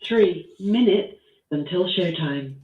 3 minutes until showtime.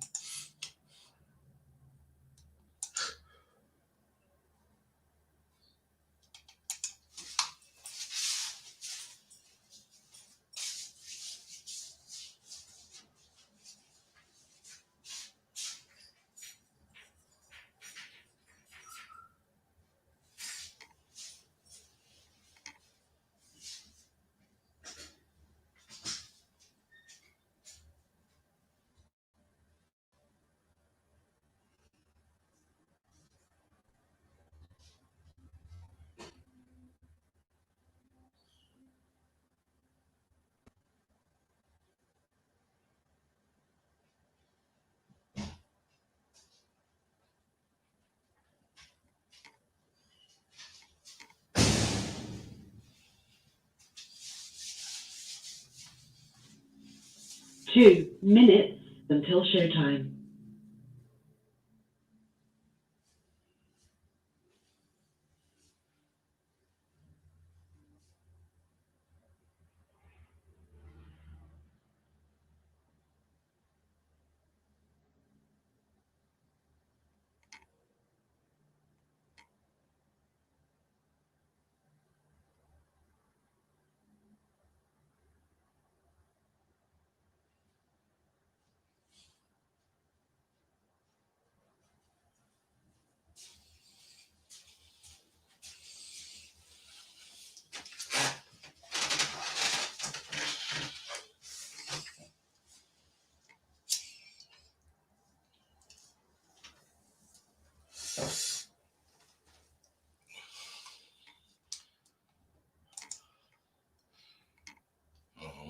Two minutes until showtime.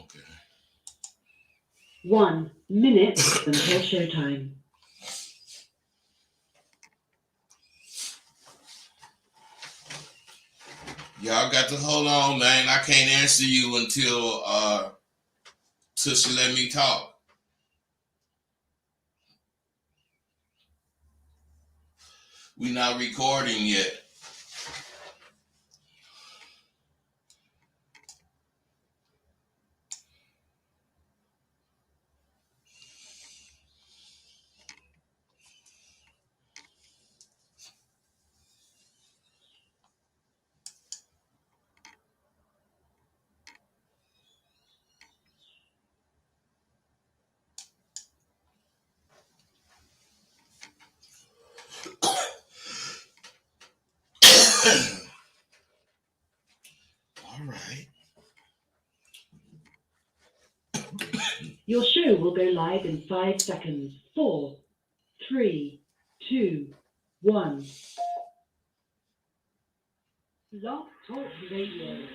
Okay. 1 minute until showtime. Y'all got to hold on, man. I can't answer you until she let me talk. We not recording yet. All right. Your show will go live in 5 seconds. 4, 3, 2, 1. Blog Talk Radio.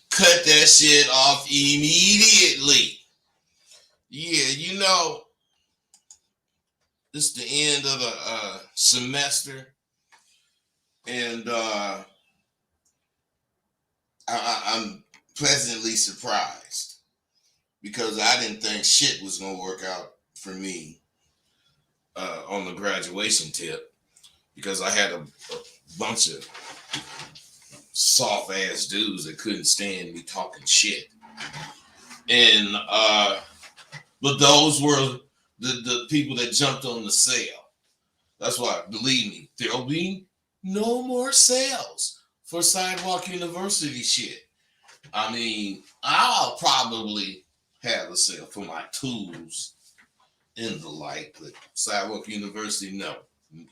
Cut that shit off immediately. Yeah, you know, it's the end of the semester, and I'm pleasantly surprised because I didn't think shit was gonna work out for me on the graduation tip, because I had a bunch of soft ass dudes that couldn't stand me talking shit, and but those were the people that jumped on the sale. That's why, believe me, there'll be no more sales for Sidewalk University shit. I mean, I'll probably have a sale for my tools and the like, but Sidewalk University, no.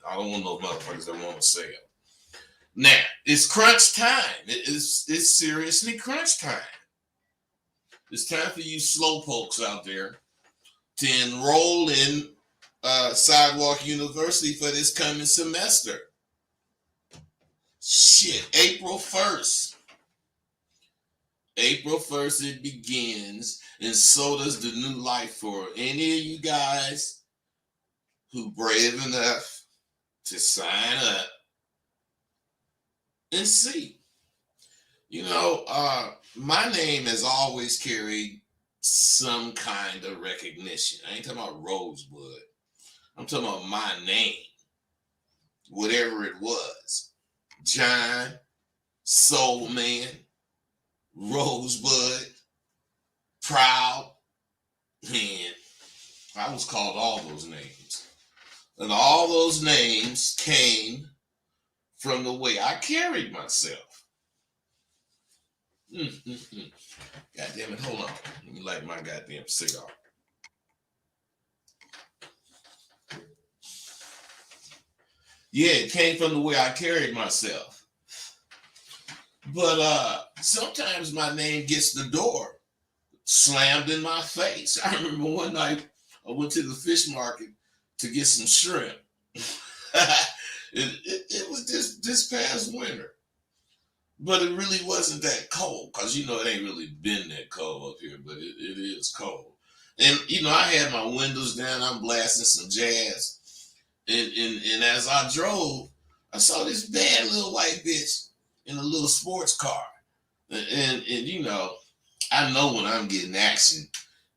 I don't want no motherfuckers that want a sale. Now, it's crunch time. It's seriously crunch time. It's time for you slowpokes out there to enroll in Sidewalk University for this coming semester. Shit, April 1st. April 1st it begins, and so does the new life for any of you guys who brave enough to sign up and see. You know, my name has always carried some kind of recognition. I ain't talking about Rosebud. I'm talking about my name, whatever it was. John, Soul Man, Rosebud, Proud, and I was called all those names. And all those names came from the way I carried myself. God damn it, hold on. Let me light my goddamn cigar. Yeah, it came from the way I carried myself. But sometimes my name gets the door slammed in my face. I remember one night I went to the fish market to get some shrimp. It was this past winter. But it really wasn't that cold, because, it ain't really been that cold up here, but it is cold. And, I had my windows down, I'm blasting some jazz. And as I drove, I saw this bad little white bitch in a little sports car. And I know when I'm getting action,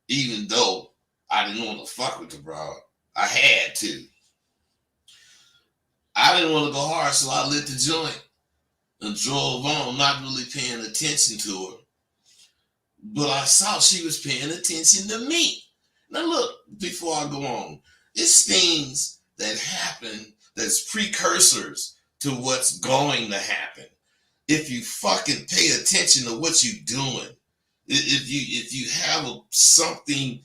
even though I didn't want to fuck with the broad, I had to. I didn't want to go hard, so I lit the joint and drove on, not really paying attention to her. But I saw she was paying attention to me. Now look, before I go on, it's things that happen that's precursors to what's going to happen. If you fucking pay attention to what you're doing, if you have something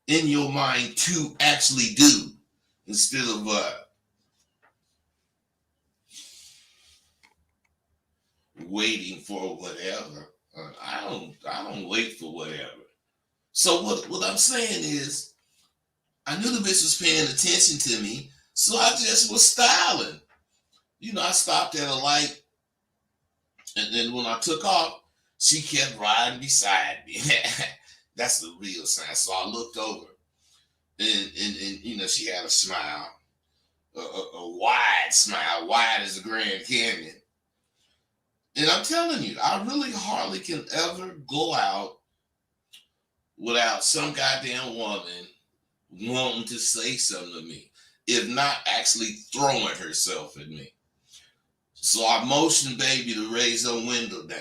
in your mind to actually do, instead of waiting for whatever. I don't wait for whatever. So what I'm saying is, I knew the bitch was paying attention to me, so I just was styling. I stopped at a light, and then when I took off, she kept riding beside me. That's the real sign. So I looked over, and she had a smile, a wide smile, wide as the Grand Canyon. And I'm telling you, I really hardly can ever go out without some goddamn woman wanting to say something to me, if not actually throwing herself at me. So I motioned baby to raise her window down.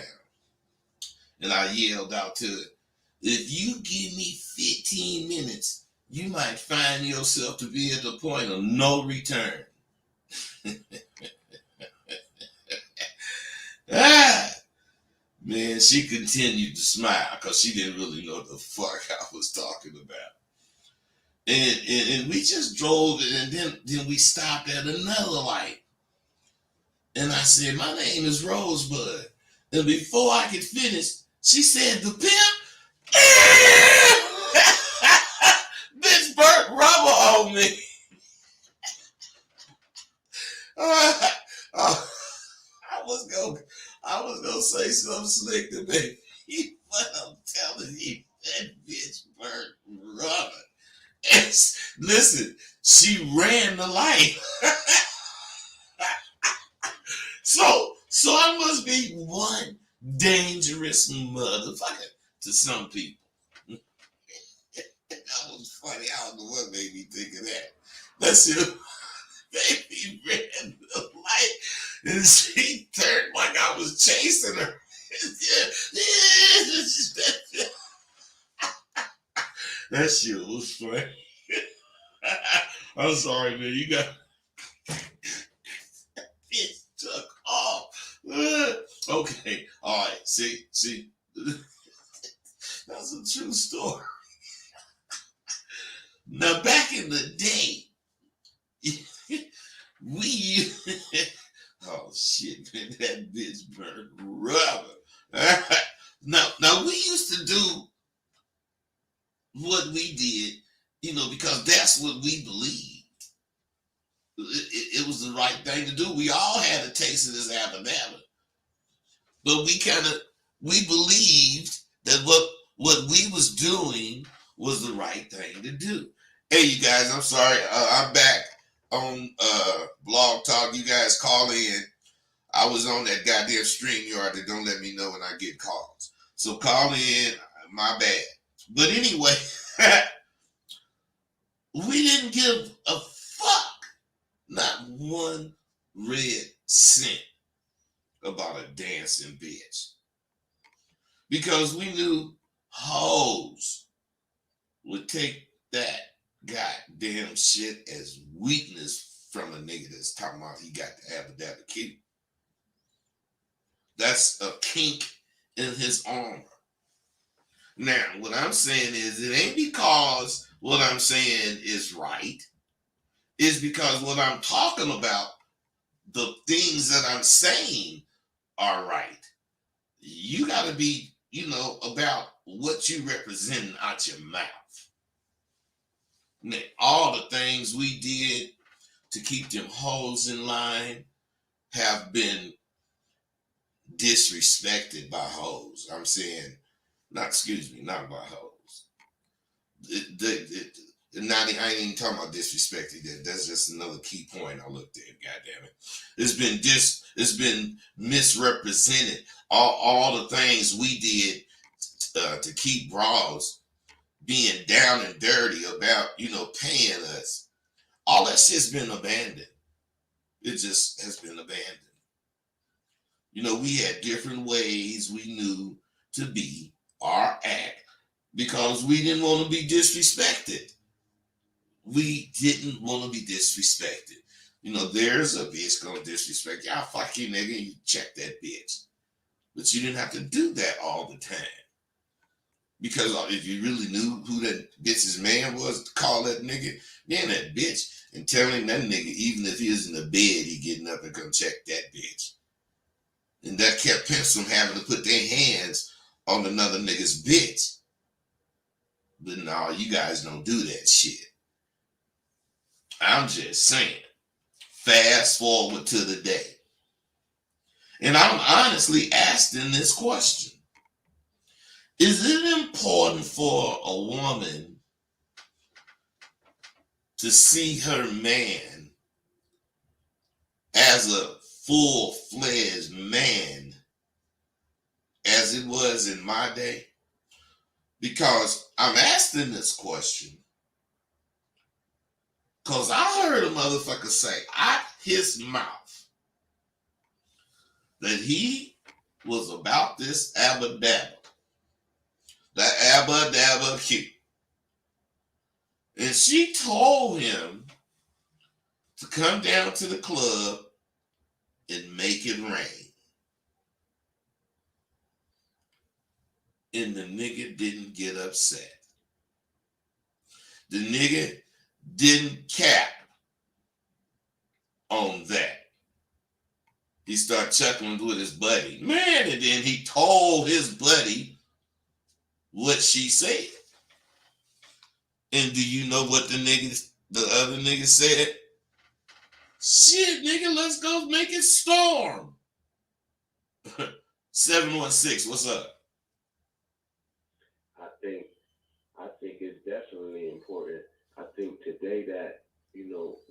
And I yelled out to it, if you give me 15 minutes, you might find yourself to be at the point of no return. Man, she continued to smile because she didn't really know what the fuck I was talking about. And we just drove, and then we stopped at another light. And I said, my name is Rosebud. And before I could finish, she said, the pimp? Bitch burnt rubber on me. I was gonna say something slick to me, but I'm telling you, that bitch burnt rubber. And listen, she ran the light. So I must be one dangerous motherfucker to some people. That was funny. I don't know what made me think of that. That's it. Baby ran the light and she turned like I was chasing her. That shit was funny. I'm sorry, man. You got it took off. Okay, all right. See, that's a true story. Now, back in the day, we oh shit, man, that bitch burned rubber. Now we used to do what we did, because that's what we believed. It was the right thing to do. We all had a taste of this abba-dabba, but we believed that what we was doing was the right thing to do. Hey, you guys, I'm sorry, I'm back on Blog Talk. You guys call in. I was on that goddamn StreamYard that don't let me know when I get calls. So call in, my bad. But anyway, we didn't give a fuck, not one red cent, about a dancing bitch. because we knew hoes would take that goddamn shit as weakness from a nigga that's talking about he got the abba cute. That's a kink in his armor. Now, what I'm saying is, it ain't because what I'm saying is right. It's because what I'm talking about, the things that I'm saying are right. You got to be, about what you represent out your mouth. Now, all the things we did to keep them hoes in line have been disrespected by hoes. I'm saying, not by hoes. Now, I ain't even talking about disrespected. That's just another key point I looked at. God damn it. It's been misrepresented. All the things we did to keep bras being down and dirty about, paying us. All that shit's been abandoned. It just has been abandoned. We had different ways we knew to be our act because we didn't want to be disrespected. We didn't want to be disrespected. There's a bitch gonna disrespect you. I'll fuck you, nigga. You check that bitch. But you didn't have to do that all the time. Because if you really knew who that bitch's man was, to call that nigga, then that bitch, and tell him that nigga, even if he was in the bed, he getting up and come check that bitch. And that kept pimps from having to put their hands on another nigga's bitch. But no, you guys don't do that shit. I'm just saying, fast forward to the day. And I'm honestly asking this question. Is it important for a woman to see her man as a full-fledged man as it was in my day? Because I'm asking this question because I heard a motherfucker say out his mouth that he was about this abba dabba. That abba dabba cute. And she told him to come down to the club and make it rain. And the nigga didn't get upset. The nigga didn't cap on that. He started chuckling with his buddy. Man, and then he told his buddy what she said. And do you know what the other nigga said? Shit, nigga, let's go make it storm. 716, what's up? I think it's definitely important. I think today that,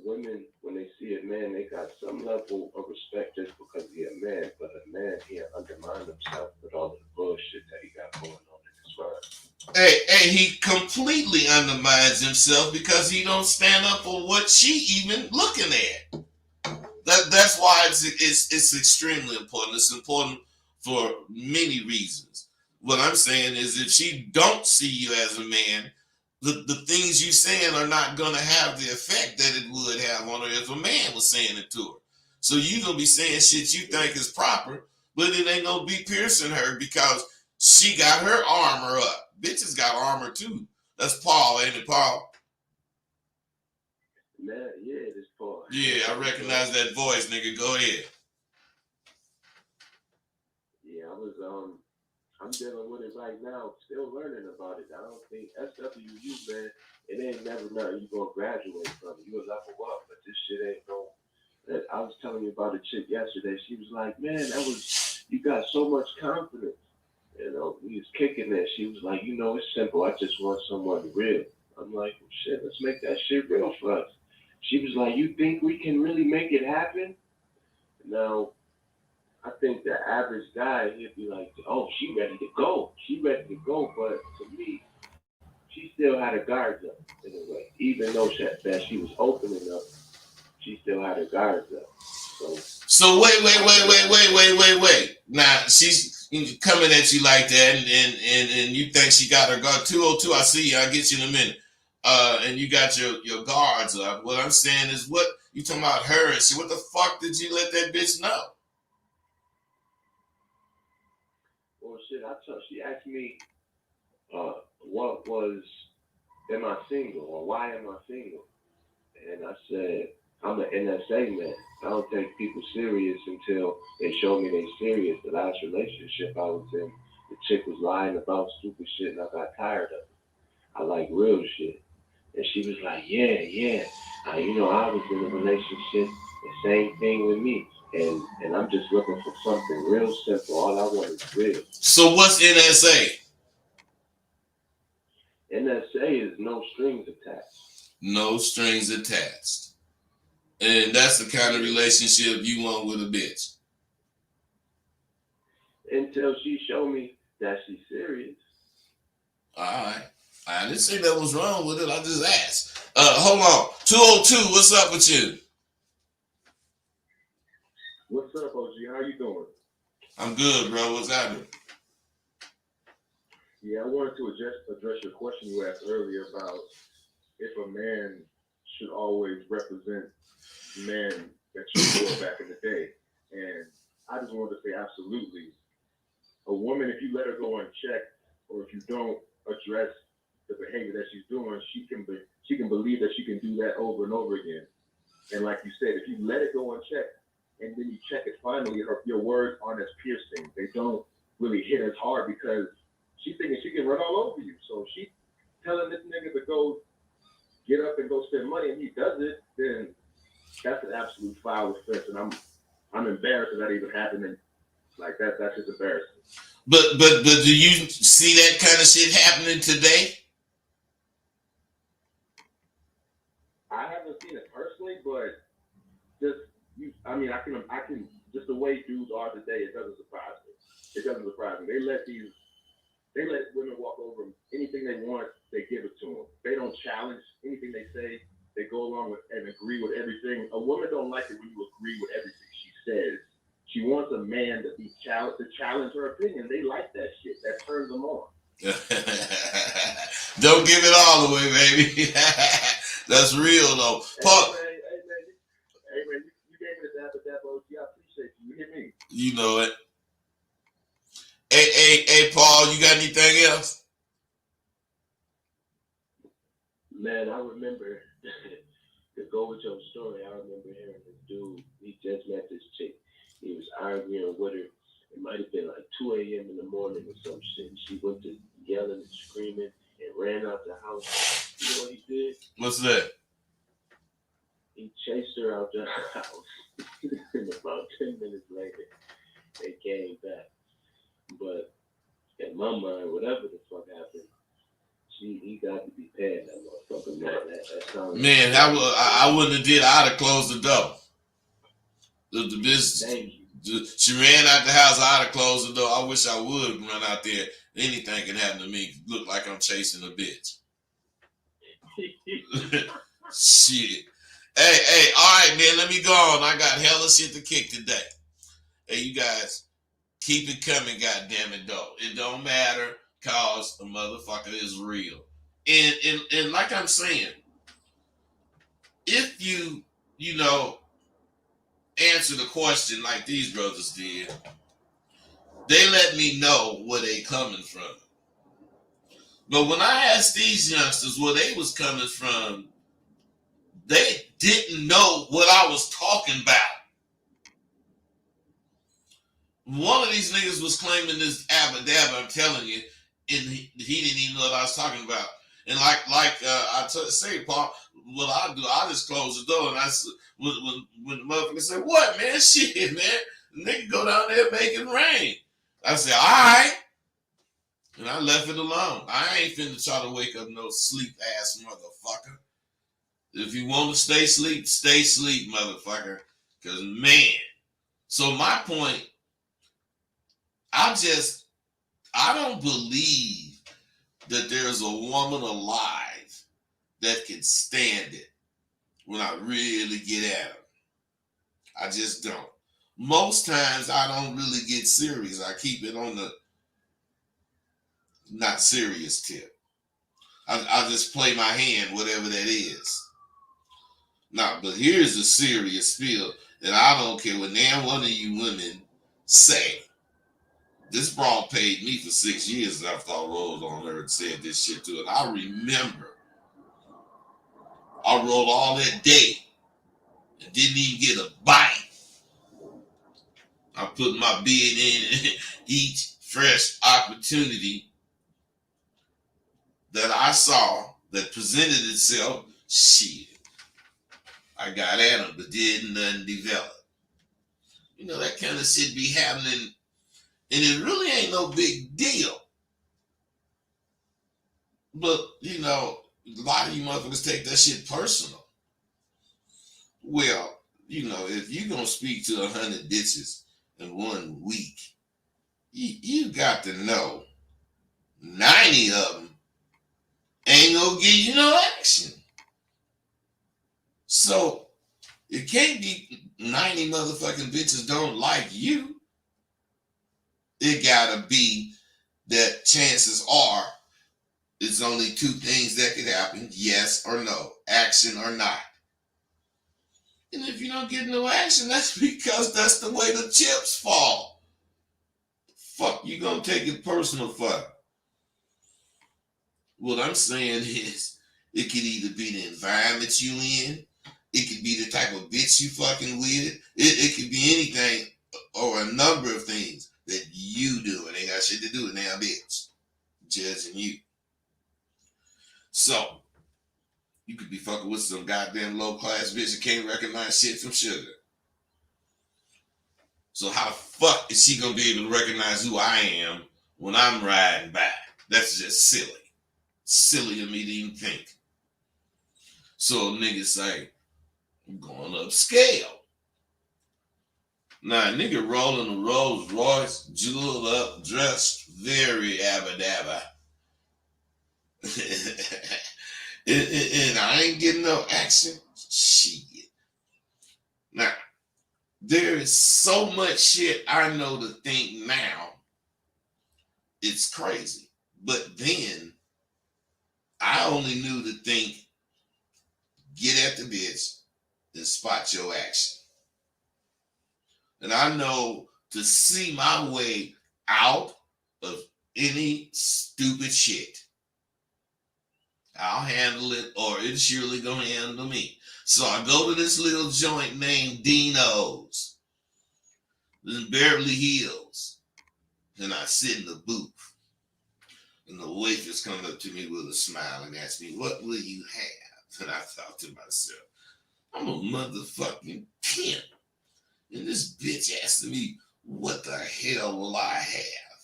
women, when they see a man, they got some level of respect just because he's a man, but a man can't undermine himself with all the bullshit that he got going on in his mind. Hey, he completely undermines himself because he don't stand up for what she even looking at. That's why it's extremely important. It's important for many reasons. What I'm saying is, if she don't see you as a man, the things you saying are not going to have the effect that it would have on her if a man was saying it to her. So you going to be saying shit you think is proper, but it ain't going to be piercing her because she got her armor up. Bitches got armor too. That's Paul, ain't it, Paul? Man, yeah, it is Paul. Yeah, I recognize that voice, nigga. Go ahead. Yeah, I'm dealing with it right now, still learning about it. I don't think SWU, man, it ain't never nothing you gonna graduate from. You a level up, but this shit ain't no. I was telling you about a chick yesterday. She was like, man, you got so much confidence. We was kicking that. She was like, it's simple. I just want someone real. I'm like, well, shit, let's make that shit real for us. She was like, you think we can really make it happen? Now, I think the average guy, he'd be like, oh, she ready to go. She ready to go. But to me, she still had her guards up in a way. Even though that she was opening up, she still had her guards up. So wait. Now, she's coming at you like that, and you think she got her guard. 202, I see you. I'll get you in a minute. And you got your guards up. What I'm saying is, what you talking about her and shit? What the fuck did you let that bitch know? Well, shit, she asked me, what was, am I single, or why am I single? And I said, I'm an NSA man. I don't take people serious until they show me they serious. The last relationship I was in, the chick was lying about stupid shit, and I got tired of it. I like real shit. And she was like, yeah. I was in a relationship, the same thing with me. And I'm just looking for something real simple. All I want is real. So what's NSA? NSA is no strings attached. No strings attached. And that's the kind of relationship you want with a bitch. Until she showed me that she's serious. All right. I didn't say that was wrong with it. I just asked. Hold on. 202, what's up with you? What's up, OG? How you doing? I'm good, bro. What's happening? Yeah, I wanted to address your question you asked earlier about if a man should always represent the man that you were back in the day. And I just wanted to say absolutely. A woman, if you let her go unchecked, or if you don't address the behavior that she's doing, she can believe that she can do that over and over again. And like you said, if you let it go unchecked and then you check it finally, your words aren't as piercing. They don't really hit as hard because she's thinking she can run all over you. So she telling this nigga to go get up and go spend money, and he does it, then that's an absolute foul offense. And I'm embarrassed that even happened. And like that's just embarrassing. But do you see that kind of shit happening today? I haven't seen it personally, but I can just the way dudes are today, it doesn't surprise me. It doesn't surprise me. They let women walk over them. Anything they want, they give it to them. They don't challenge anything they say. They go along with and agree with everything. A woman don't like it when you agree with everything she says. She wants a man to challenge her opinion. They like that shit. That turns them on. Don't give it all away, baby. That's real though. Paul, hey man, you gave me the dab OG. I appreciate you. You hit me. You know it. Hey, Paul, you got anything else? Man, I remember to go with your story. I remember hearing this dude. He just met this chick. He was arguing with her. It might have been like 2 a.m. in the morning or some shit. She went to yelling and screaming and ran out the house. You know what he did? What's that? He chased her out the house. And about 10 minutes later, they came back. But in my mind, whatever the fuck happened, he got to be paying that motherfucker. Man, I wouldn't have did. I'd have closed the door. The business. She ran out the house. I'd have closed the door. I wish I would run out there. Anything can happen to me. Look like I'm chasing a bitch. Shit. Hey, all right, man. Let me go on. I got hella shit to kick today. Hey, you guys, keep it coming. Goddamn it, though. It don't matter, cause the motherfucker is real. And like I'm saying, if you answer the question like these brothers did, they let me know where they coming from. But when I asked these youngsters where they was coming from, they didn't know what I was talking about. One of these niggas was claiming this abba-dabba, I'm telling you, and he didn't even know what I was talking about. And like I say, Paul, what I do, I just close the door, and I when the motherfucker said, "What, man? Shit, man, the nigga go down there making rain." I said, "All right," and I left it alone. I ain't finna try to wake up no sleep ass motherfucker. If you want to stay sleep, motherfucker. Cause man, so my point, I don't believe that there's a woman alive that can stand it when I really get at her. I just don't. most times I don't really get serious. I keep it on the not serious tip. I just play my hand, whatever that is. Now, but here's a serious spiel, and I don't care what damn one of you women say. This broad paid me for 6 years after I rolled on her and said this shit to her. I remember I rolled all that day and didn't even get a bite. I put my bid in each fresh opportunity that I saw that presented itself. Shit, I got at them, but didn't nothing develop. You know, that kind of shit be happening, and it really ain't no big deal. But, you know, a lot of you motherfuckers take that shit personal. Well, you know, if you're going to speak to 100 bitches in 1 week, you got to know 90 of them ain't going to give you no action. So, it can't be 90 motherfucking bitches don't like you. It got to be that chances are it's only 2 things that could happen, yes or no, action or not. And if you don't get no action, that's because that's the way the chips fall. Fuck, you gonna take it personal for? What I'm saying is, it could either be the environment you in, it could be the type of bitch you fucking with, it could be anything or a number of things that you do, and ain't got shit to do with damn bitch judging you. So, you could be fucking with some goddamn low-class bitch that can't recognize shit from sugar. So how the fuck is she gonna be able to recognize who I am when I'm riding by? That's just silly. Silly of me to even think. So niggas say, I'm going upscale. Now, a nigga rolling a Rolls Royce, jeweled up, dressed very abba-dabba. and I ain't getting no action. Shit. Now, there is so much shit I know to think now. It's crazy. But then, I only knew to think, get at the bitch and spot your action. And I know to see my way out of any stupid shit. I'll handle it, or it's surely gonna handle me. So I go to this little joint named Dino's in Beverly Hills, and I sit in the booth, and the waitress comes up to me with a smile and asks me, "What will you have?" And I thought to myself, I'm a motherfucking pimp, and this bitch asking me, "What the hell will I have?"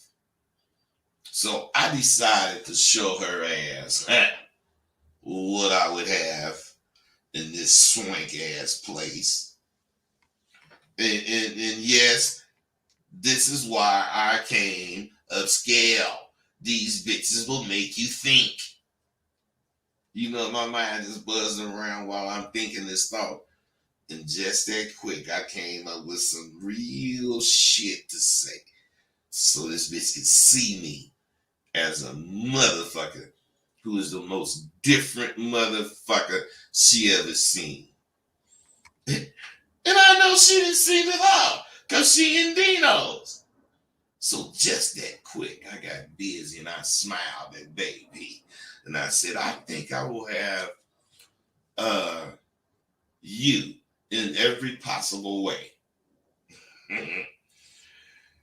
So I decided to show her ass what I would have in this swank ass place. And yes, this is why I came upscale. These bitches will make you think. You know, my mind is buzzing around while I'm thinking this thought. And just that quick, I came up with some real shit to say. So this bitch could see me as a motherfucker who is the most different motherfucker she ever seen. And I know she didn't see it at all, because she in Dino's. So just that quick, I got busy and I smiled at baby. And I said, I think I will have you in every possible way. And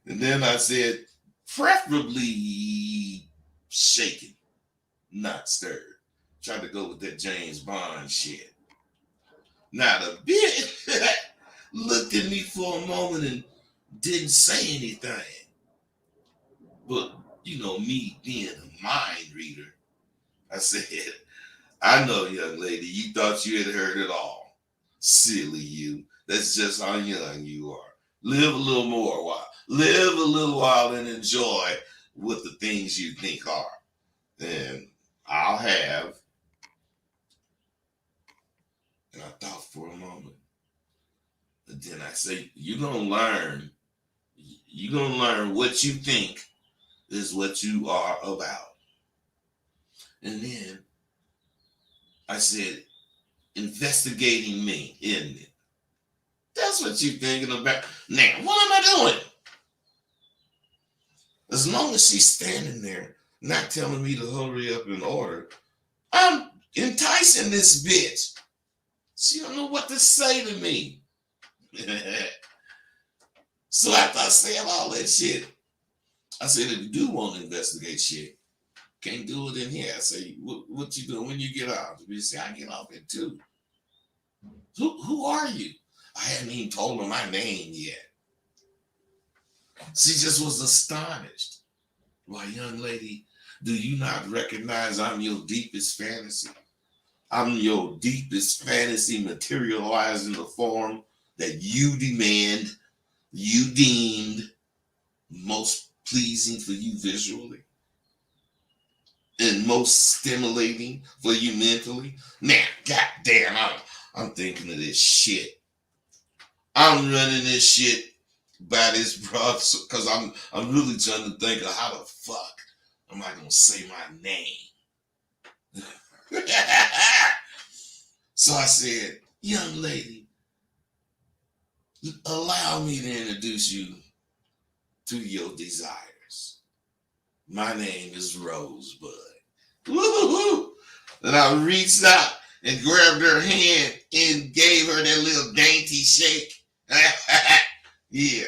then I said, preferably shaken, not stirred. Tried to go with that James Bond shit. Now the bitch looked at me for a moment and didn't say anything. But, you know, me being a mind reader, I said, I know, young lady, you thought you had heard it all. Silly you. That's just how young you are. Live a little more while. Live a little while and enjoy what the things you think are. And I'll have. And I thought for a moment. And Then I say, you're going to learn. You're going to learn what you think is what you are about. And then I said, investigating me, isn't it? That's what you're thinking about. Now, what am I doing? As long as she's standing there, not telling me to hurry up and order, I'm enticing this bitch. She don't know what to say to me. So after I said all that shit, I said, if you do want to investigate shit, can't do it in here. I say, what you doing when you get off? The bitch say, I get off at 2. Who are you? I hadn't even told her my name yet. She just was astonished. Why, young lady, do you not recognize I'm your deepest fantasy? I'm your deepest fantasy materialized in the form that you demand, you deemed most pleasing for you visually and most stimulating for you mentally. Now, goddamn, I'm thinking of this shit. I'm running this shit by this broad because I'm really trying to think of how the fuck am I gonna say my name. So I said, young lady, allow me to introduce you to your desires. My name is Rosebud. Woo-hoo-hoo. And I reached out and grabbed her hand and gave her that little dainty shake. Yeah.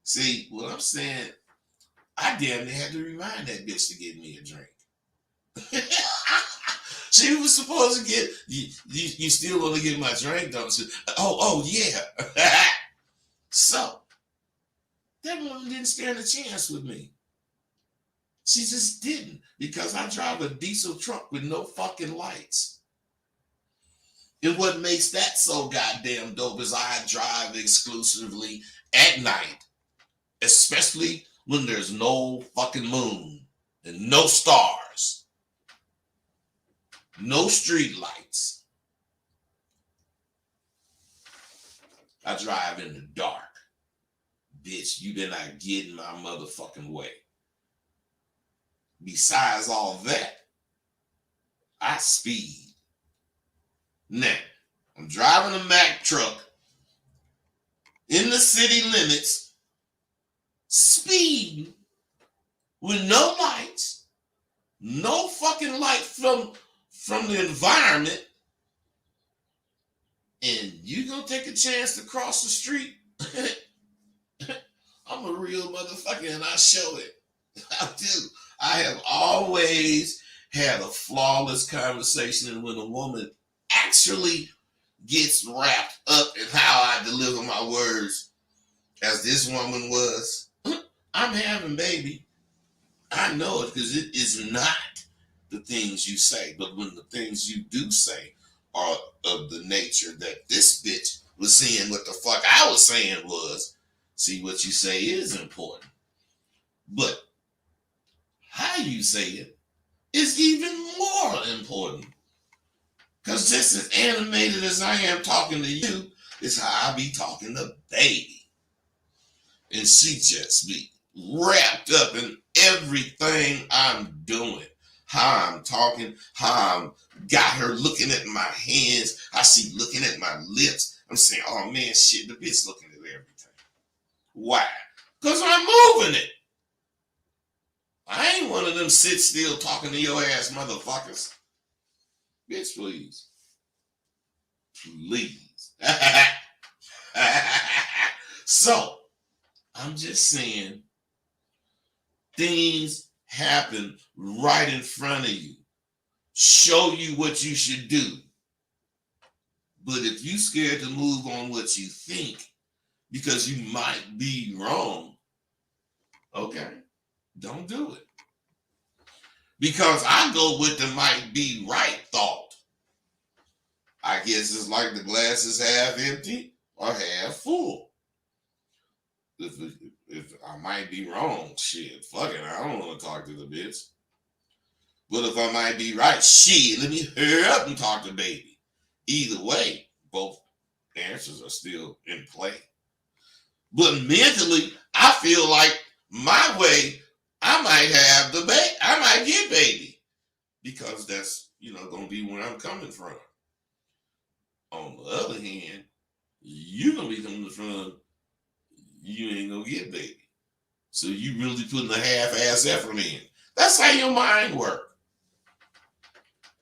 See, what I'm saying, I damn near had to remind that bitch to get me a drink. She was supposed to get, you still want to get my drink, don't you? Oh, yeah. So, that woman didn't stand a chance with me. She just didn't, because I drive a diesel truck with no fucking lights. And what makes that so goddamn dope is I drive exclusively at night, especially when there's no fucking moon and no stars, no street lights. I drive in the dark. Bitch, you better not get in my motherfucking way. Besides all that, I speed. Now, I'm driving a Mack truck in the city limits, speeding with no lights, no fucking light from the environment, and you gonna take a chance to cross the street? I'm a real motherfucker and I show it. I do. I have always had a flawless conversation, and when a woman actually gets wrapped up in how I deliver my words, as this woman was, I'm having, baby. I know it because it is not the things you say, but when the things you do say are of the nature that this bitch was saying what the fuck I was saying was, see, what you say is important. But how you say it is even more important. Because just as animated as I am talking to you, is how I be talking to baby. And she just be wrapped up in everything I'm doing. How I'm talking, how I'm got her looking at my hands, how she looking at my lips. I'm saying, oh man, shit, the bitch looking at everything. Why? Because I'm moving it. I ain't one of them sit still talking to your ass motherfuckers. Bitch, please. Please. So, I'm just saying, things happen right in front of you. Show you what you should do. But if you scared to move on what you think, because you might be wrong, okay, don't do it. Because I go with the might be right thought. I guess it's like the glass is half empty or half full. If I might be wrong, shit, fuck it, I don't want to talk to the bitch. But if I might be right, shit, let me hurry up and talk to baby. Either way, both answers are still in play. But mentally, I feel like my way, I might have the baby. I might get baby because that's, going to be where I'm coming from. On the other hand, you're going to be coming from, you ain't going to get baby. So you really putting a half-ass effort in. That's how your mind works.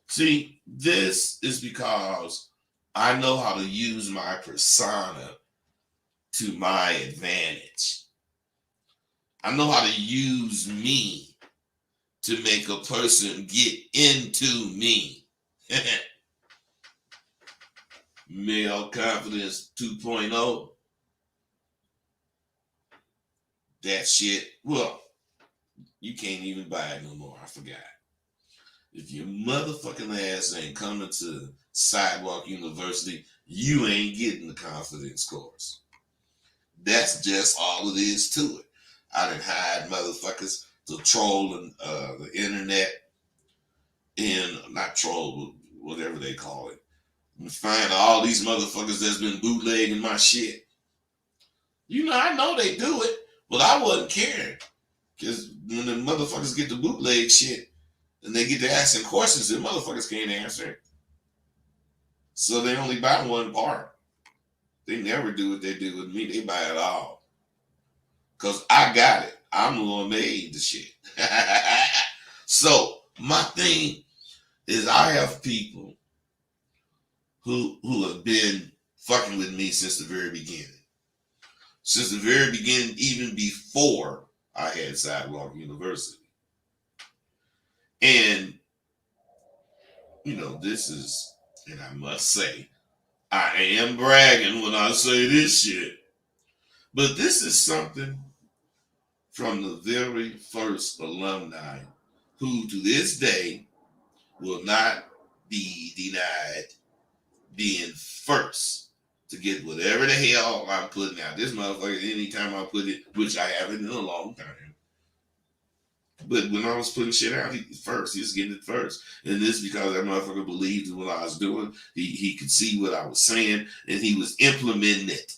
See, this is because I know how to use my persona to my advantage. I know how to use me to make a person get into me. Male confidence 2.0. That shit, well, you can't even buy it no more. I forgot. If your motherfucking ass ain't coming to Sidewalk University, you ain't getting the confidence course. That's just all it is to it. I done hired motherfuckers to troll the internet and not troll, whatever they call it. And find all these motherfuckers that's been bootlegging my shit. I know they do it, but I wasn't caring. Because when the motherfuckers get the bootleg shit and they get to asking questions, the motherfuckers can't answer it. So they only buy one part. They never do what they do with me. They buy it all. Because I got it. I'm the one made the shit. So my thing is I have people who have been fucking with me since the very beginning. Since the very beginning, even before I had Sidewalk University. And, this is, and I must say, I am bragging when I say this shit. But this is something from the very first alumni who to this day will not be denied being first to get whatever the hell I'm putting out. This motherfucker, anytime I put it, which I haven't in a long time. But when I was putting shit out, he was getting it first. And this is because that motherfucker believed in what I was doing. He could see what I was saying, and he was implementing it.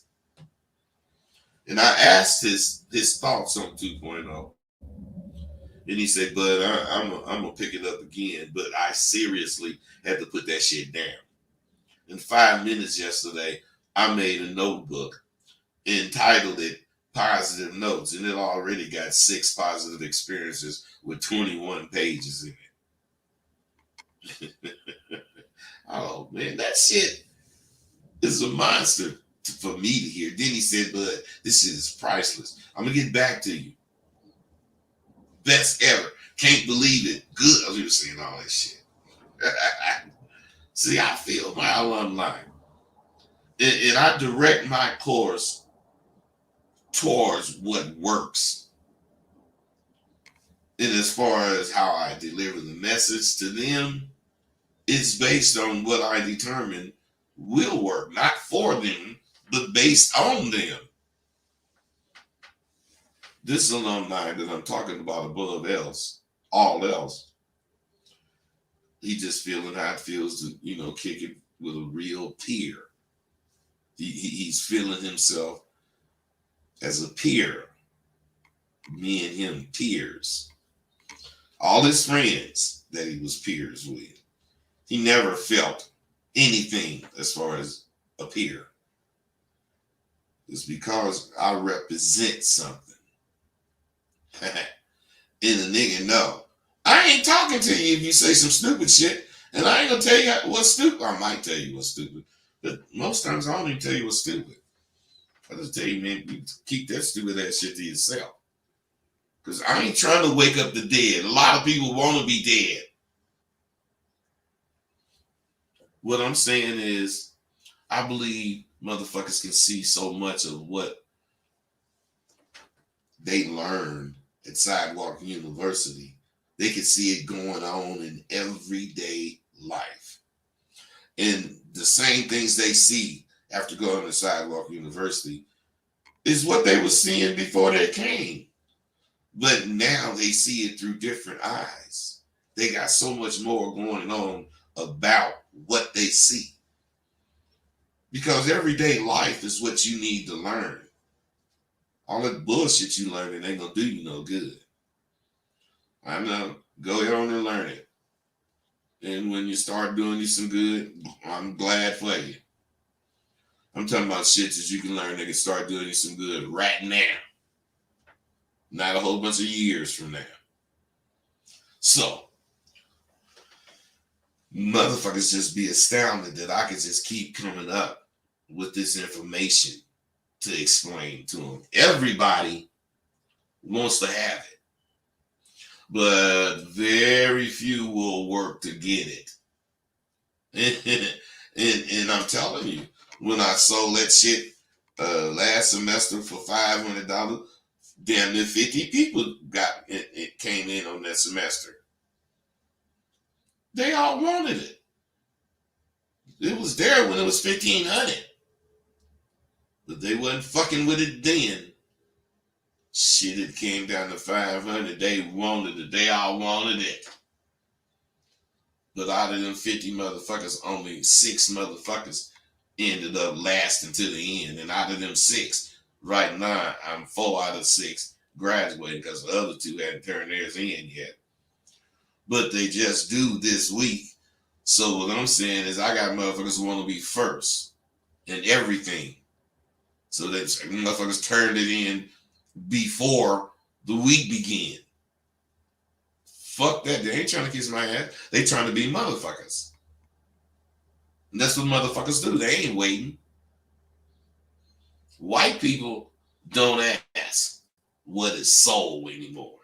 And I asked his thoughts on 2.0. And he said, "But I'm going to pick it up again." But I seriously had to put that shit down. In 5 minutes yesterday, I made a notebook, entitled it Positive Notes, and it already got 6 positive experiences with 21 pages in it. Oh, man, that shit is a monster for me to hear. Then he said, "But this shit is priceless. I'm going to get back to you. Best ever. Can't believe it. Good." I was just saying all that shit. See, I feel my alumni. And I direct my course towards what works. And as far as how I deliver the message to them, it's based on what I determine will work. Not for them, but based on them. This alumni that I'm talking about above all else, he just feeling how it feels to, kick it with a real peer. He's feeling himself as a peer. Me and him peers. All his friends that he was peers with, he never felt anything as far as a peer. It's because I represent something. And the nigga know. I ain't talking to you if you say some stupid shit. And I ain't gonna tell you what's stupid. I might tell you what's stupid. But most times I don't even tell you what's stupid. I just tell you, man, you keep that stupid ass shit to yourself. Because I ain't trying to wake up the dead. A lot of people want to be dead. What I'm saying is, I believe motherfuckers can see so much of what they learned at Sidewalk University. They can see it going on in everyday life. And the same things they see after going to Sidewalk University is what they were seeing before they came. But now they see it through different eyes. They got so much more going on about what they see. Because everyday life is what you need to learn. All that bullshit you learning ain't gonna do you no good. I know. Go ahead on and learn it. And when you start doing you some good, I'm glad for you. I'm talking about shit that you can learn that can start doing you some good right now. Not a whole bunch of years from now. So, motherfuckers just be astounded that I could just keep coming up with this information to explain to them. Everybody wants to have it, but very few will work to get it. And I'm telling you, when I sold that shit last semester for $500, damn near 50 people it came in on that semester. They all wanted it. It was there when it was $1,500. But they wasn't fucking with it then. Shit, it came down to $500. They wanted it. They all wanted it. But out of them 50 motherfuckers, only 6 motherfuckers ended up lasting to the end. And out of them 6, right now, I'm 4 out of 6 graduating because the other 2 hadn't turned theirs in yet. But they just do this week. So what I'm saying is I got motherfuckers who want to be first in everything. So that motherfuckers turned it in before the week began. Fuck that. They ain't trying to kiss my ass. They trying to be motherfuckers. And that's what motherfuckers do. They ain't waiting. White people don't ask what is soul anymore.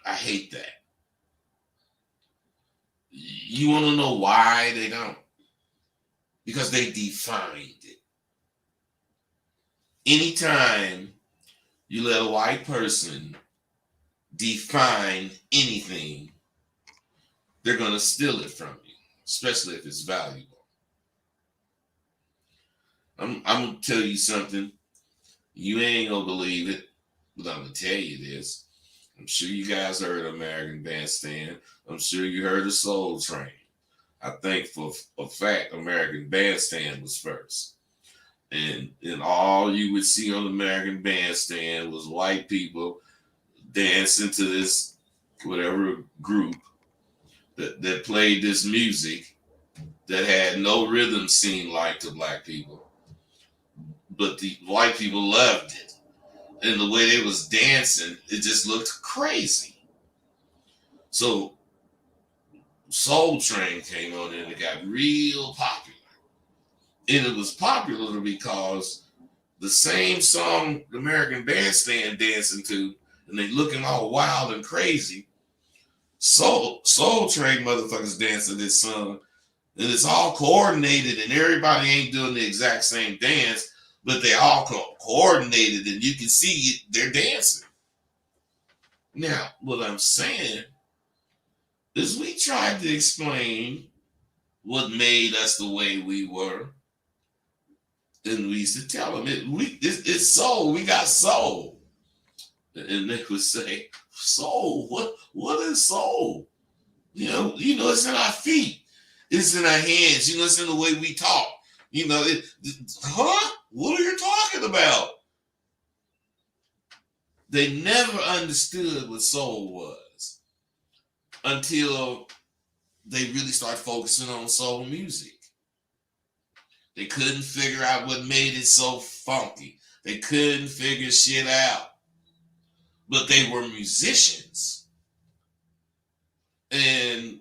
I hate that. You want to know why they don't? Because they defined it. Anytime you let a white person define anything, they're going to steal it from you, especially if it's valuable. I'm going to tell you something. You ain't going to believe it, but I'm going to tell you this. I'm sure you guys heard American Bandstand. I'm sure you heard of Soul Train. I think for a fact, American Bandstand was first. And all you would see on American Bandstand was white people dancing to this whatever group that played this music that had no rhythm scene like to black people. But the white people loved it. And the way they was dancing, it just looked crazy. So Soul Train came on and it got real popular. And it was popular because the same song the American Bandstand dancing to, and they looking all wild and crazy, Soul Train motherfuckers dancing this song, and it's all coordinated, and everybody ain't doing the exact same dance, but they all coordinated, and you can see it, they're dancing. Now, what I'm saying is we tried to explain what made us the way we were. And we used to tell them, it's soul, we got soul. And they would say, soul, what is soul? You know, it's in our feet. It's in our hands. It's in the way we talk. Huh? What are you talking about? They never understood what soul was until they really started focusing on soul music. They couldn't figure out what made it so funky. They couldn't figure shit out. But they were musicians. And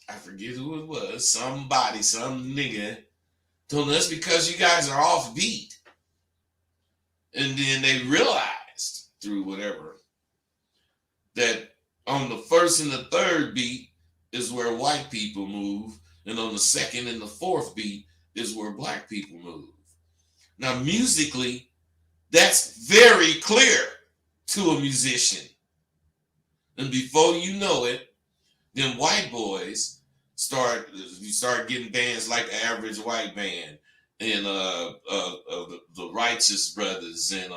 I forget who it was. Somebody, some nigga told us because you guys are off beat. And then they realized through whatever that on the first and the third beat is where white people move. And on the second and the fourth beat is where black people move. Now, musically, that's very clear to a musician. And before you know it, then white boys start getting bands like the Average White Band and the Righteous Brothers and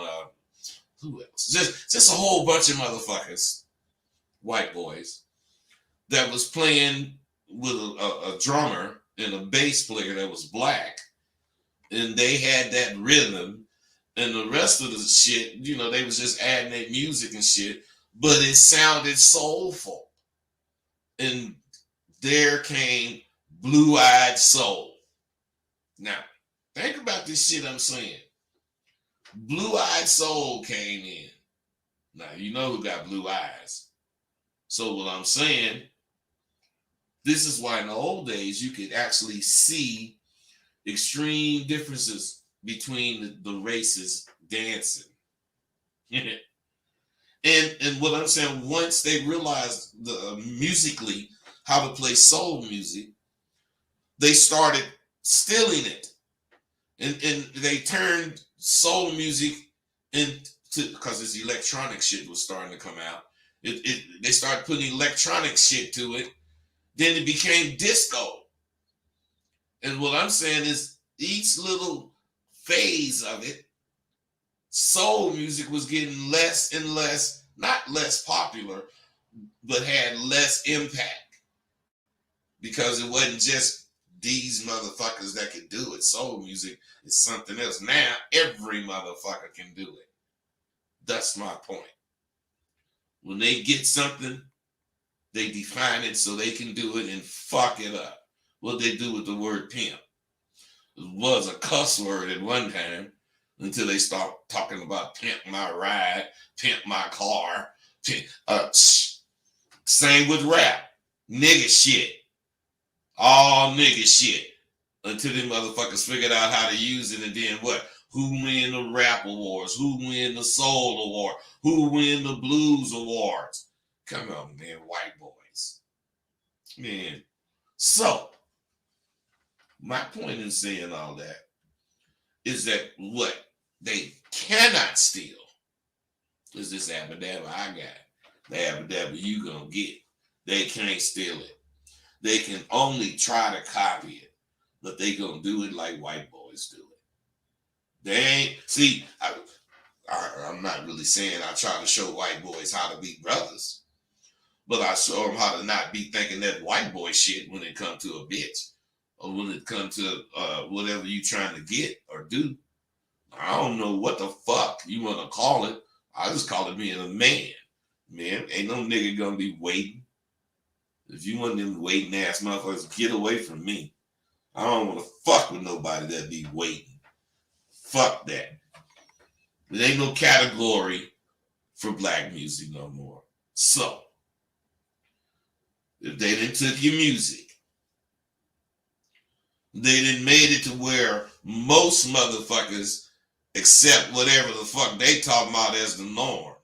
who else? Just a whole bunch of motherfuckers, white boys, that was playing with a drummer and a bass player that was black, and they had that rhythm, and the rest of the shit, you know, they was just adding their music and shit, but it sounded soulful. And there came Blue Eyed Soul. Now, think about this shit I'm saying. Blue Eyed Soul came in. Now, you know who got blue eyes. So what I'm saying, this is why in the old days you could actually see extreme differences between the races dancing. and what I'm saying, once they realized musically how to play soul music, they started stealing it. And they turned soul music into, because this electronic shit was starting to come out. They started putting electronic shit to it. Then it became disco. And what I'm saying is each little phase of it, soul music was getting less and less, not less popular, but had less impact. Because it wasn't just these motherfuckers that could do it. Soul music is something else. Now every motherfucker can do it. That's my point. When they get something, they define it so they can do it and fuck it up. What they do with the word pimp. It was a cuss word at one time until they start talking about pimp my ride, pimp my car. Same with rap. Nigga shit. All nigga shit. Until them motherfuckers figured out how to use it, and then what? Who win the rap awards? Who win the soul award? Who win the blues awards? Come on, man, white boys. Man. So, my point in saying all that is that what they cannot steal is this abadabba I got. The abadabba you gonna get. They can't steal it. They can only try to copy it, but they gonna do it like white boys do it. They ain't, see, I'm not really saying I try to show white boys how to be brothers, but I show them how to not be thinking that white boy shit when it comes to a bitch or when it comes to whatever you trying to get or do. I don't know what the fuck you want to call it. I just call it being a man. Man, ain't no nigga gonna be waiting. If you want them waiting ass motherfuckers, get away from me. I don't want to fuck with nobody that be waiting. Fuck that. There ain't no category for black music no more. So, if they didn't took your music, they didn't made it to where most motherfuckers accept whatever the fuck they talking about as the norm.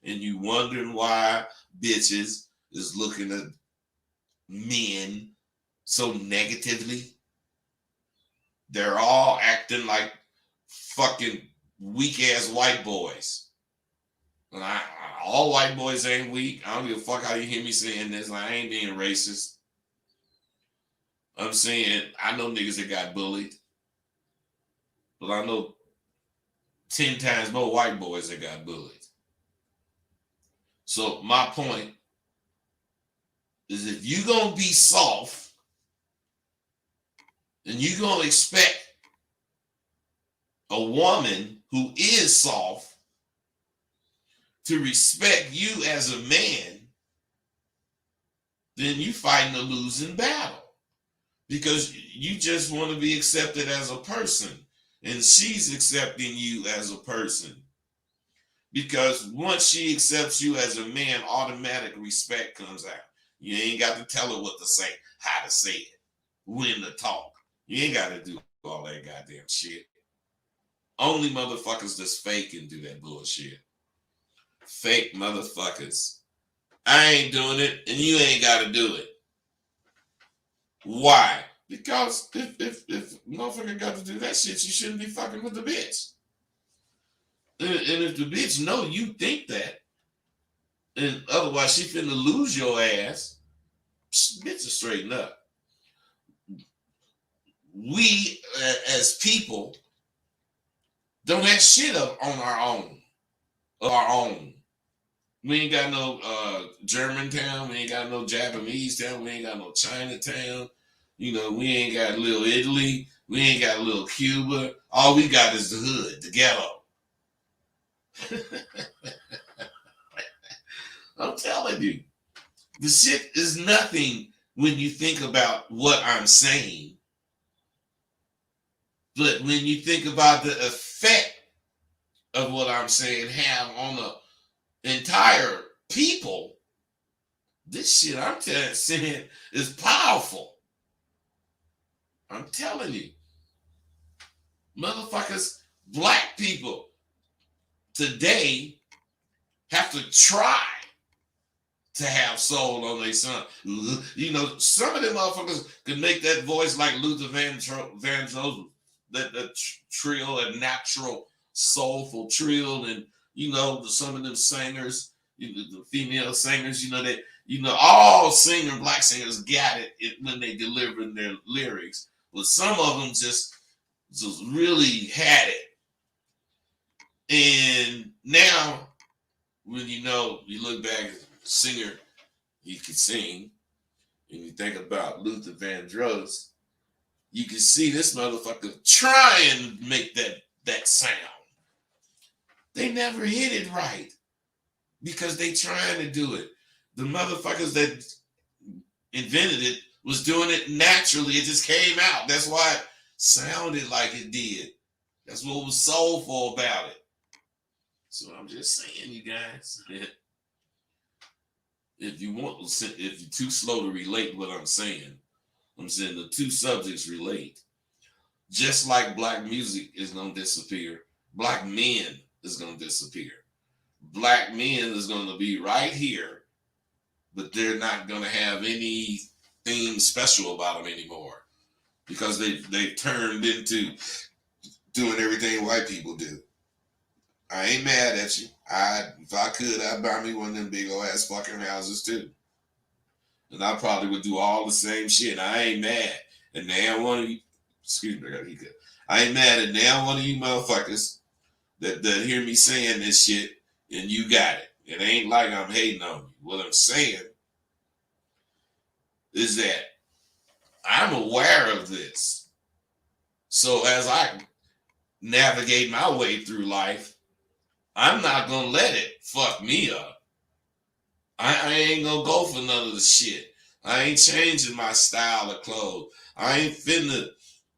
And you wondering why bitches is looking at men so negatively. They're all acting like fucking weak ass white boys. And all white boys ain't weak. I don't give a fuck how you hear me saying this. I ain't being racist. I'm saying I know niggas that got bullied, but I know 10 times more white boys that got bullied. So my point is, if you gonna be soft and you gonna expect a woman who is soft to respect you as a man, then you fighting a losing battle, because you just want to be accepted as a person, and she's accepting you as a person. Because once she accepts you as a man, automatic respect comes out. You ain't got to tell her what to say, how to say it, when to talk. You ain't got to do all that goddamn shit. Only motherfuckers that's fake can do that bullshit. Fake motherfuckers. I ain't doing it, and you ain't got to do it. Why? Because if motherfucker got to do that shit, you shouldn't be fucking with the bitch. And if the bitch know you think that, and otherwise she finna lose your ass, bitch will straighten up. We as people don't have shit up on our own. We ain't got no German town. We ain't got no Japanese town. We ain't got no Chinatown. You know, we ain't got little Italy. We ain't got little Cuba. All we got is the hood, the ghetto. I'm telling you, the shit is nothing when you think about what I'm saying. But when you think about the effect of what I'm saying have on the entire people, this shit I'm saying is powerful. I'm telling you. Motherfuckers, black people today have to try to have soul on their son. You know, some of them motherfuckers can make that voice like Luther Vandross, that trill, a natural soulful trill, and you know, some of them singers, the female singers, all black singers got it when they delivered their lyrics, but some of them just really had it. And now, when you look back at a singer, he could sing, and you think about Luther Vandross, you can see this motherfucker trying to make that sound. They never hit it right because they trying to do it. The motherfuckers that invented it was doing it naturally. It just came out. That's why it sounded like it did. That's what was soulful about it. So I'm just saying, you guys, if you're too slow to relate what I'm saying the two subjects relate. Just like black music is going to disappear, black men is going to disappear. Black men is going to be right here, but they're not going to have anything special about them anymore because they turned into doing everything white people do. I ain't mad at you. If I could, I'd buy me one of them big old ass fucking houses too. And I probably would do all the same shit. I ain't mad. And now one of you, excuse me, I got a hiccup. I ain't mad at now one of you motherfuckers that hear me saying this shit and you got it. It ain't like I'm hating on you. What I'm saying is that I'm aware of this. So as I navigate my way through life, I'm not going to let it fuck me up. I ain't going to go for none of the shit. I ain't changing my style of clothes. I ain't finna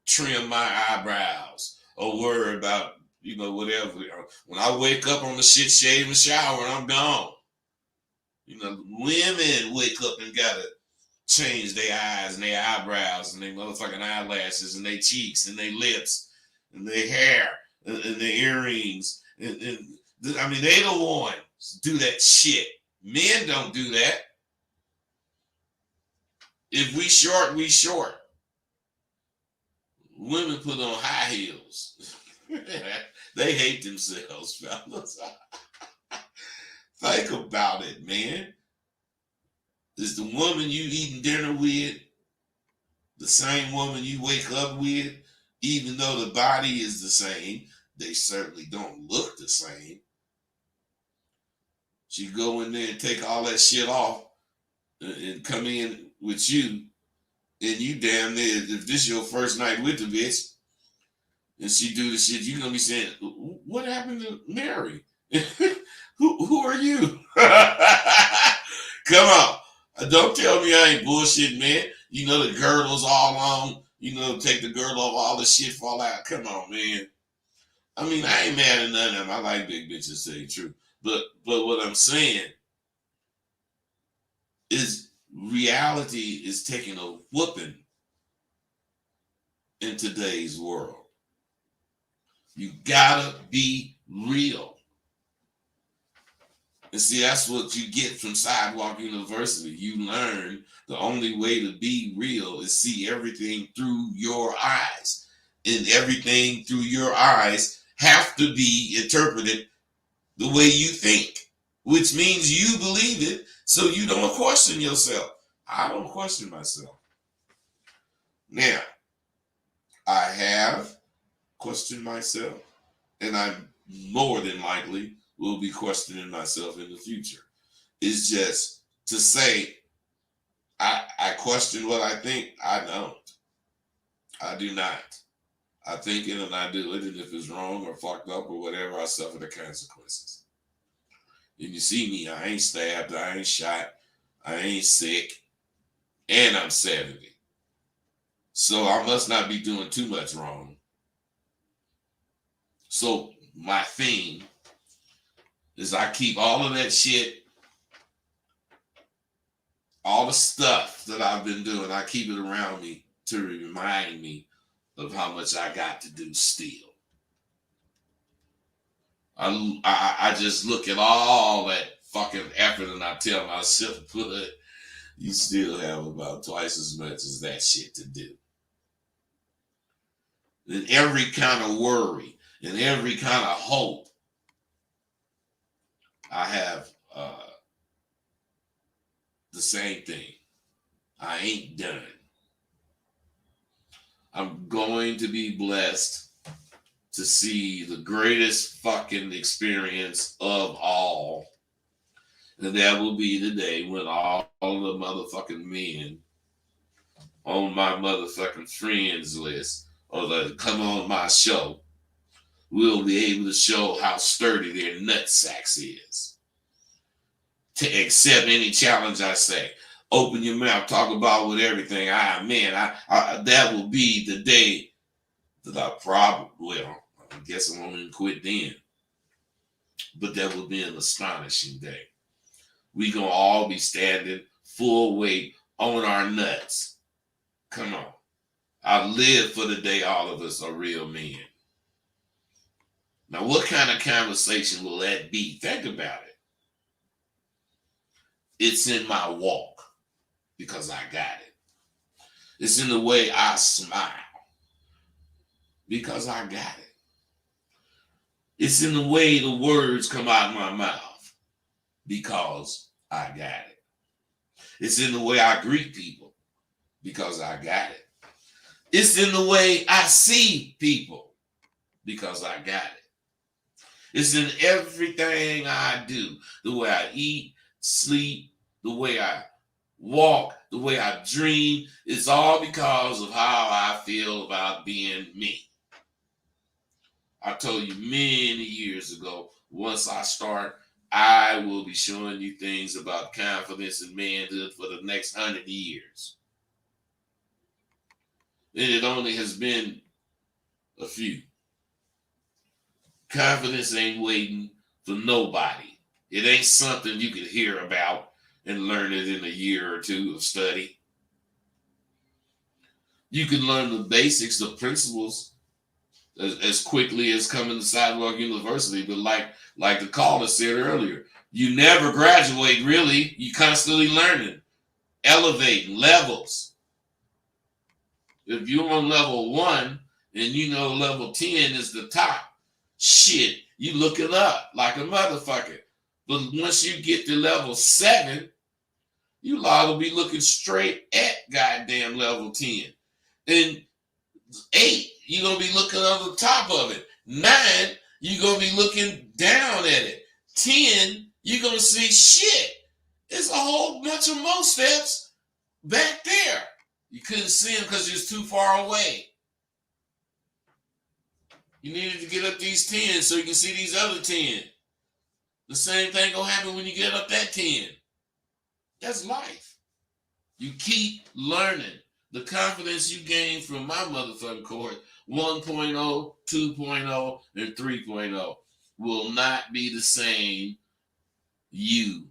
trim my eyebrows or worry about, whatever. When I wake up on the shit, shave and shower, and I'm gone. Women wake up and gotta change their eyes and their eyebrows and their motherfucking eyelashes and their cheeks and their lips and their hair and their earrings. And they the ones do that shit. Men don't do that. If we short, we short. Women put on high heels. They hate themselves, fellas. Think about it, man. Is the woman you eating dinner with the same woman you wake up with? Even though the body is the same, they certainly don't look the same. She go in there and take all that shit off and come in with you, and you damn near, if this is your first night with the bitch, and she do the shit, you gonna be saying, what happened to Mary? Who are you? Come on. Don't tell me I ain't bullshit, man. The girdle's all on. Take the girdle off, all the shit fall out. Come on, man. I ain't mad at none of them. I like big bitches, to tell you the truth. But what I'm saying is reality is taking a whooping in today's world. You gotta be real. And see, that's what you get from Sidewalk University. You learn the only way to be real is see everything through your eyes. And everything through your eyes have to be interpreted the way you think, which means you believe it, so you don't question yourself. I don't question myself. Now, I have questioned myself, and I'm more than likely will be questioning myself in the future. It's just to say I question what I think. I don't. I do not. I think it and I do it, and if it's wrong or fucked up or whatever, I suffer the consequences. And you see me, I ain't stabbed, I ain't shot, I ain't sick, and I'm 70. So I must not be doing too much wrong. So my theme is I keep all of that shit, all the stuff that I've been doing, I keep it around me to remind me of how much I got to do still. I just look at all that fucking effort and I tell myself, but you still have about twice as much as that shit to do. And every kind of worry and every kind of hope, I have the same thing. I ain't done. I'm going to be blessed to see the greatest fucking experience of all. And that will be the day when all the motherfucking men on my motherfucking friends list or that come on my show will be able to show how sturdy their nutsacks is. To accept any challenge I say. Open your mouth, talk about with everything. That will be the day that I guess I won't even quit then. But that will be an astonishing day. We gonna all be standing full weight on our nuts. Come on. I live for the day all of us are real men. Now, what kind of conversation will that be? Think about it. It's in my walk because I got it. It's in the way I smile because I got it. It's in the way the words come out of my mouth because I got it. It's in the way I greet people because I got it. It's in the way I see people because I got it. It's in everything I do, the way I eat, sleep, the way I walk, the way I dream. It's all because of how I feel about being me. I told you many years ago, once I start, I will be showing you things about confidence and manhood for the next 100 years. And it only has been a few. Confidence ain't waiting for nobody. It ain't something you could hear about and learn it in a year or two of study. You can learn the basics, the principles, as quickly as coming to Sidewalk University. But like the caller said earlier, you never graduate, really. You constantly learning, elevating levels. If you're on level 1 and you know level 10 is the top, shit, you looking up like a motherfucker. But once you get to level 7, you liable to be looking straight at goddamn level 10. And 8, you're going to be looking on the top of it. 9, you're going to be looking down at it. 10, you're going to see shit. There's a whole bunch of more steps back there. You couldn't see them because you're too far away. You needed to get up these 10 so you can see these other 10. The same thing gonna happen when you get up that 10. That's life. You keep learning. The confidence you gain from my motherfucking course, 1.0, 2.0, and 3.0, will not be the same. You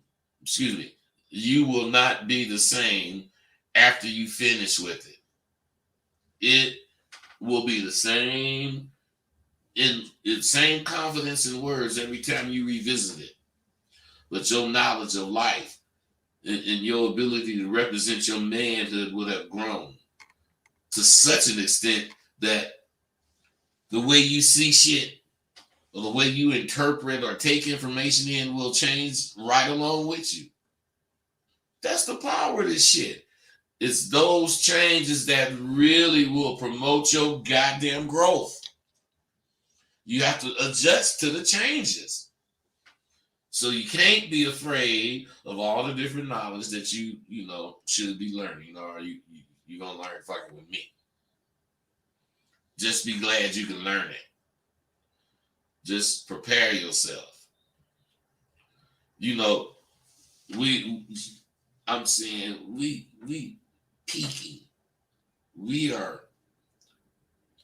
will not be the same after you finish with it. It will be the same in same confidence in words every time you revisit it. But your knowledge of life and your ability to represent your manhood would have grown to such an extent that the way you see shit or the way you interpret or take information in will change right along with you. That's the power of this shit. It's those changes that really will promote your goddamn growth. You have to adjust to the changes. So you can't be afraid of all the different knowledge that you should be learning, or you're gonna learn fucking with me. Just be glad you can learn it. Just prepare yourself. I'm saying we peaking.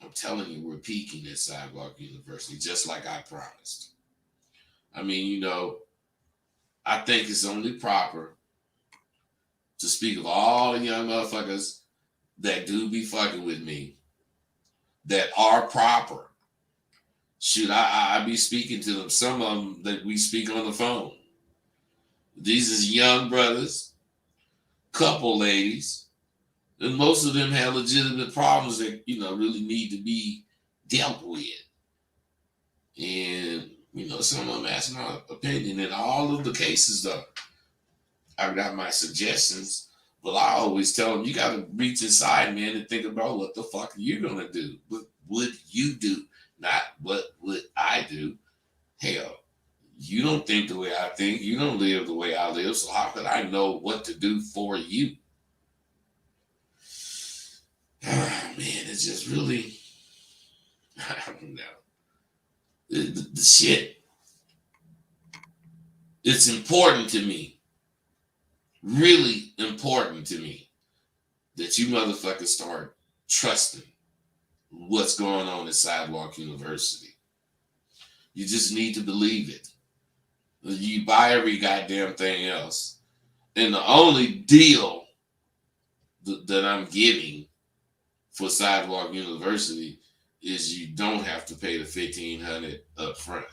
I'm telling you, we're peaking at Sidewalk University, just like I promised. I mean, I think it's only proper to speak of all the young motherfuckers that do be fucking with me, that are proper. Should I be speaking to them? Some of them that we speak on the phone. These is young brothers, couple ladies, and most of them have legitimate problems that really need to be dealt with. And some of them ask my opinion. In all of the cases, though, I've got my suggestions, but I always tell them, you got to reach inside, man, and think about what the fuck you're gonna do. What would you do? Not what would I do. Hell, you don't think the way I think. You don't live the way I live. So how could I know what to do for you? Man, it's just really, I don't know. The shit. It's important to me. Really important to me that you motherfuckers start trusting what's going on at Sidewalk University. You just need to believe it. You buy every goddamn thing else. And the only deal that I'm giving for Sidewalk University is you don't have to pay the $1,500 up front.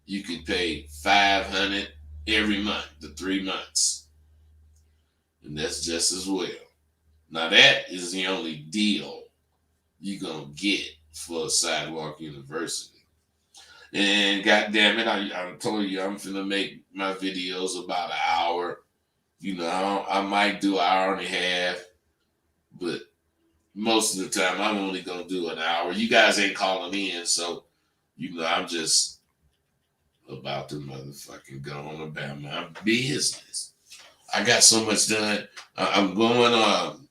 You could pay $500 every month, the 3 months. And that's just as well. Now that is the only deal you're going to get for Sidewalk University. And goddamn it, I told you I'm finna make my videos about an hour. I might do an hour and a half, but most of the time I'm only gonna do an hour. You guys ain't calling in, so I'm just about to motherfucking go on about my business. I got so much done. I'm going on.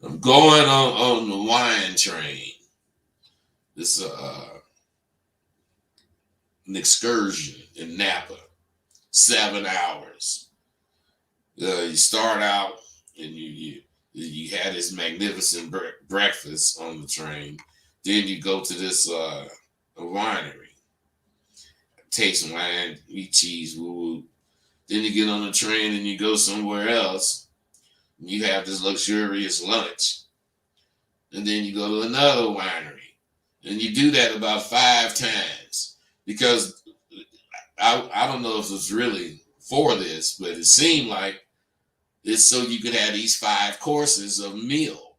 I'm going on the wine train. It's an excursion in Napa, 7 hours. You start out and you had this magnificent breakfast on the train. Then you go to this winery, taste wine, eat cheese, woo-woo. Then you get on the train and you go somewhere else. And you have this luxurious lunch. And then you go to another winery. And you do that about 5 times. Because I don't know if it's really for this, but it seemed like it's so you could have these 5 courses of meal.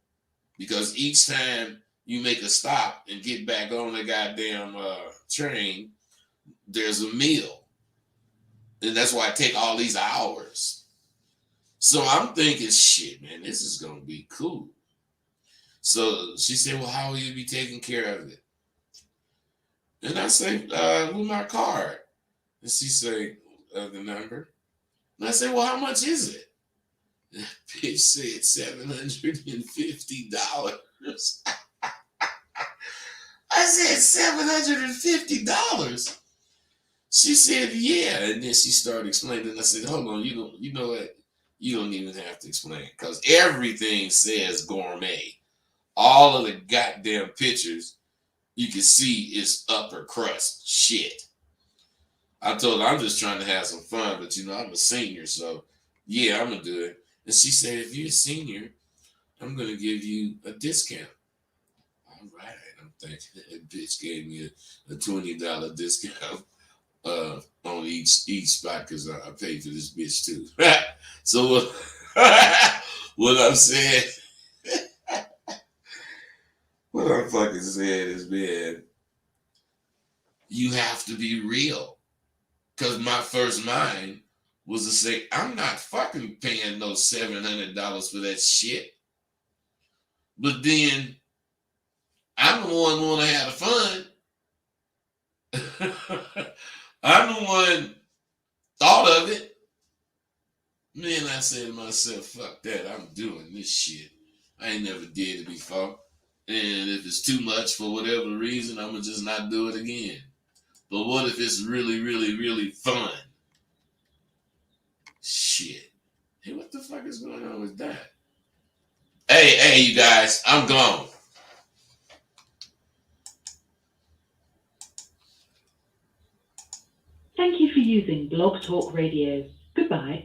Because each time you make a stop and get back on the goddamn train, there's a meal. And that's why I take all these hours. So I'm thinking, shit, man, this is going to be cool. So she said, well, how will you be taking care of it? And I say, with my card. And she say, the number. And I say, well, how much is it? And that bitch said $750. I said, $750? She said, yeah. And then she started explaining. I said, hold on, you know what? You don't even have to explain. Because everything says gourmet. All of the goddamn pictures you can see is upper crust shit. I told her I'm just trying to have some fun, but I'm a senior, so yeah, I'm gonna do it. And she said, if you're a senior, I'm gonna give you a discount. All right, I'm thinking that bitch gave me a $20 discount on each spot because I paid for this bitch too. So what I'm saying. What I'm fucking saying is, man, you have to be real. Because my first mind was to say, I'm not fucking paying no $700 for that shit. But then, I'm the one want to have the fun. I'm the one thought of it. Then I said to myself, fuck that, I'm doing this shit. I ain't never did it before. And if it's too much for whatever reason, I'm gonna just not do it again. But what if it's really, really, really fun? Shit. Hey, what the fuck is going on with that? Hey, you guys, I'm gone. Thank you for using Blog Talk Radio. Goodbye.